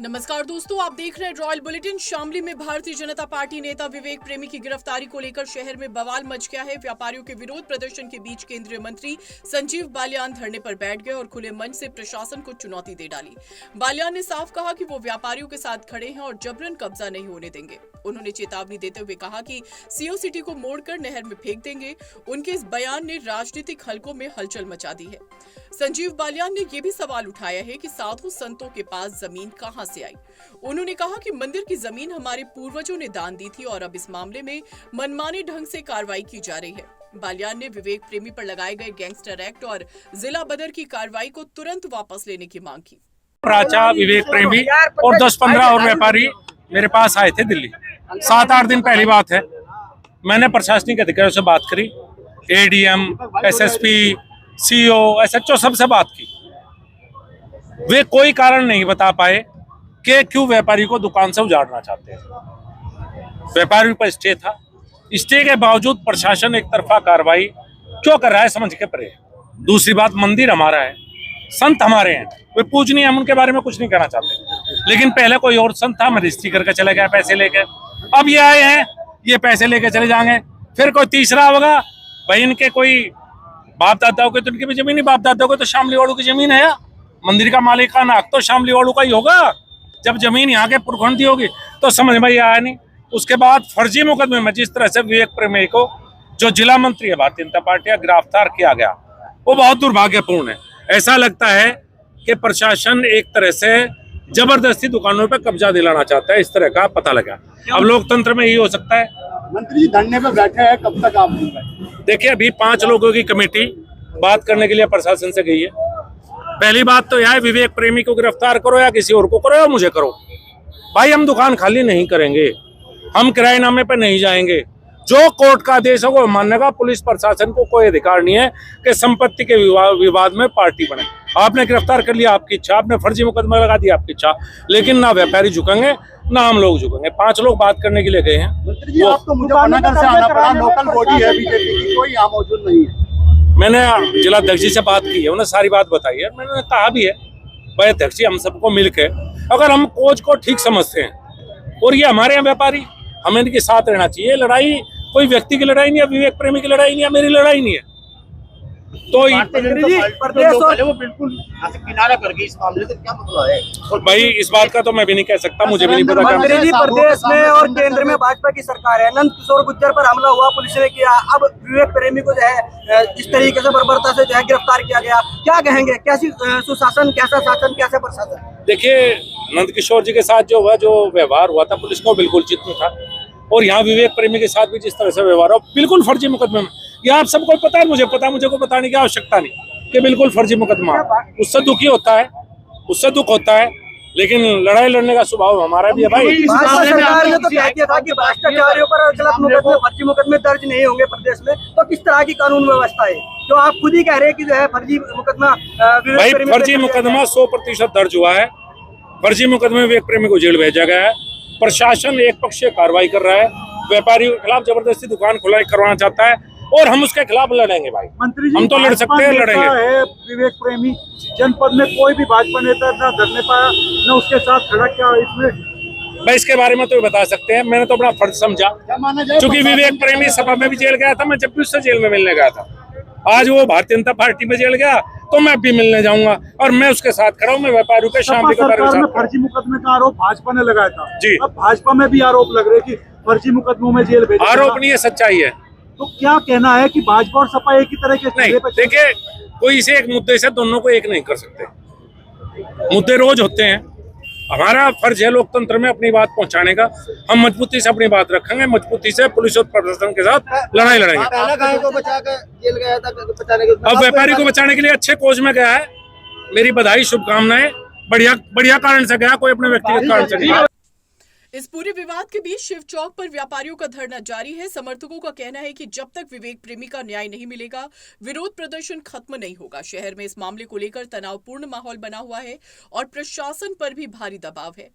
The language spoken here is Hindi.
नमस्कार दोस्तों, आप देख रहे हैं रॉयल बुलेटिन। शामली में भारतीय जनता पार्टी नेता विवेक प्रेमी की गिरफ्तारी को लेकर शहर में बवाल मच गया है। व्यापारियों के विरोध प्रदर्शन के बीच केंद्रीय मंत्री संजीव बालियान धरने पर बैठ गए और खुले मंच से प्रशासन को चुनौती दे डाली। बालियान ने साफ कहा कि वो व्यापारियों के साथ खड़े हैं और जबरन कब्जा नहीं होने देंगे। उन्होंने चेतावनी देते हुए कहा कि सीओ सिटी को मोड़कर नहर में फेंक देंगे। उनके इस बयान ने राजनीतिक हलकों में हलचल मचा दी है। संजीव बालियान ने यह भी सवाल उठाया है कि साधु संतों के पास जमीन कहां से आई। उन्होंने कहा कि मंदिर की जमीन हमारे पूर्वजों ने दान दी थी और अब इस मामले में मनमाने ढंग से कार्रवाई की जा रही है। बालियान ने विवेक प्रेमी पर लगाए गए गैंगस्टर एक्ट और जिला बदर की कार्रवाई को तुरंत वापस लेने की मांग की। राजा विवेक प्रेमी और 10-15 और व्यापारी मेरे पास आए थे दिल्ली। 7-8 दिन पहली बात है। मैंने प्रशासनिक अधिकारियों से बात करी, एडीएम, एसएसपी, सीओ, एसएचओ सबसे बात की। वे कोई कारण नहीं बता पाए कि क्यों व्यापारी को दुकान से उजाड़ना चाहते हैं। व्यापारी पर स्टे था, स्टे के बावजूद प्रशासन एक तरफा कार्रवाई क्यों कर रहा है समझ के परे। दूसरी बात, मंदिर हमारा है, संत हमारे हैं, वे पूजनीय, हम उनके बारे में कुछ नहीं कहना चाहते। लेकिन पहले कोई और संत था, मैं रजिस्ट्री करके चले गया पैसे लेके। अब ये आए हैं, ये पैसे लेके चले जाएंगे। फिर कोई तीसरा होगा, भाई इनके कोई बाप दादाओं के तो इनकी भी जमीन ही, बाप दादाओं के तो शामली वालों की जमीन है। मंदिर का मालिकाना हक तो शामली वालों का ही होगा। जब जमीन यहाँ के पुरखंडी होगी तो समझ में आया नहीं। उसके बाद फर्जी मुकदमे में जिस तरह से विवेक प्रेमी को, जो जिला मंत्री है भारतीय जनता पार्टी का, गिरफ्तार किया गया, वो बहुत दुर्भाग्यपूर्ण है। ऐसा लगता है कि प्रशासन एक तरह से जबरदस्ती दुकानों पर कब्जा दिलाना चाहता है, इस तरह का पता लगा। अब लोकतंत्र में यही हो सकता है। मंत्री जी धरने पे बैठे हैं, कब तक आप देखिए, अभी 5 लोगों की कमेटी बात करने के लिए प्रशासन से गई है। पहली बात तो यह है, विवेक प्रेमी को गिरफ्तार करो या किसी और को करो या मुझे करो। भाई हम दुकान खाली नहीं करेंगे, हम किराएनामे पे नहीं जाएंगे। जो कोर्ट का आदेश है वो मानने का पुलिस प्रशासन को कोई अधिकार नहीं है कि संपत्ति के विवाद में पार्टी बने। आपने गिरफ्तार कर लिया, आपकी इच्छा, आपने फर्जी मुकदमा लगा दिया, आपकी इच्छा, लेकिन ना व्यापारी झुकेंगे ना हम लोग झुकेंगे। 5 लोग बात करने के लिए गए हैं। मंत्री जी आपको मुजफ्फरनगर से आना पड़ा, लोकल बॉडी है बीजेपी की, कोई यहाँ मौजूद नहीं है। मैंने जिला अध्यक्ष जी से बात की है, उन्हें सारी बात बताई है। मैंने कहा भी है, भाई अध्यक्ष जी, हम सबको मिलकर अगर हम कोच को ठीक समझते हैं और ये हमारे यहाँ व्यापारी, हमें इनके साथ रहना चाहिए। लड़ाई कोई व्यक्ति की लड़ाई नहीं है, विवेक प्रेमी की लड़ाई नहीं है, मेरी लड़ाई नहीं है। तो वो बिल्कुल किनारा कर गई इस मामले से, क्या मतलब है? भाई इस बात का तो मैं भी नहीं कह सकता, मुझे भी नहीं पता। मंत्री जी, प्रदेश में और केंद्र में भाजपा की सरकार है। नंद किशोर गुर्जर पर हमला हुआ, पुलिस ने किया, अब विवेक प्रेमी को जो है इस तरीके से बर्बरता से जो है गिरफ्तार किया गया। क्या कहेंगे, कैसी सुशासन, कैसा शासन, कैसा प्रशासन? देखिए, नंद किशोर जी के साथ जो हुआ, जो व्यवहार हुआ था, पुलिस को बिल्कुल चित नहीं था। और यहाँ विवेक प्रेमी के साथ भी जिस तरह से व्यवहार हो, बिल्कुल फर्जी मुकदमे में। यह आप सबको पता है, मुझे पता है, मुझे को बताने की आवश्यकता नहीं कि बिल्कुल फर्जी मुकदमा। उससे दुखी होता है, उससे दुख होता है, लेकिन लड़ाई लड़ने का स्वभाव हमारा भी है। भाई भाजपा सरकार ने तो कह दिया था कि भ्रष्टाचारियों पर गलत मुकदमे, फर्जी मुकदमे दर्ज नहीं होंगे प्रदेश में। तो किस तरह की कानून व्यवस्था है जो आप खुद ही कह रहे हैं कि जो है फर्जी मुकदमा? भाई फर्जी मुकदमा 100% दर्ज हुआ है। फर्जी मुकदमे में विवेक प्रेमी को जेल भेजा गया है। प्रशासन एक पक्षीय कार्रवाई कर रहा है, व्यापारियों के खिलाफ जबरदस्ती दुकान खुलाई करवाना चाहता है और हम उसके खिलाफ लड़ेंगे। भाई मंत्री जी, हम तो लड़ सकते हैं, लड़ेंगे। विवेक प्रेमी जनपद में कोई भी भाजपा नेता ना धरने पाया, न उसके साथ खड़ा किया। इसमें भाई इसके बारे में तो बता सकते हैं, मैंने तो अपना फर्ज समझा। क्योंकि विवेक प्रेमी सभा में भी जेल गया था, मैं जब भी उससे जेल में मिलने गया था। आज वो भारतीय जनता पार्टी में जेल गया तो मैं भी मिलने जाऊंगा और मैं उसके साथ खड़ा हूँ। मैं व्यापारियों के शामिल सरकार में फर्जी मुकदमे का आरोप भाजपा ने लगाया था जी। अब भाजपा में भी आरोप लग रहे कि फर्जी मुकदमों में जेल भेजा। आरोप नहीं है, सच्चाई है। तो क्या कहना है कि भाजपा और सपा एक ही तरह के? नहीं, देखिए, कोई इसे एक मुद्दे से दोनों को एक नहीं कर सकते। मुद्दे रोज होते हैं। हमारा फर्ज है लोकतंत्र में अपनी बात पहुंचाने का। हम मजबूती से अपनी बात रखेंगे, मजबूती से पुलिस और प्रशासन के साथ लड़ाई लड़ेंगे। अब व्यापारी को बचाने के लिए अच्छे कोच में गया है, मेरी बधाई, शुभकामनाएं। बढ़िया कारण से गया, कोई अपने व्यक्तिगत कारण से नहीं। इस पूरे विवाद के बीच शिव चौक पर व्यापारियों का धरना जारी है। समर्थकों का कहना है कि जब तक विवेक प्रेमी का न्याय नहीं मिलेगा, विरोध प्रदर्शन खत्म नहीं होगा। शहर में इस मामले को लेकर तनावपूर्ण माहौल बना हुआ है और प्रशासन पर भी भारी दबाव है।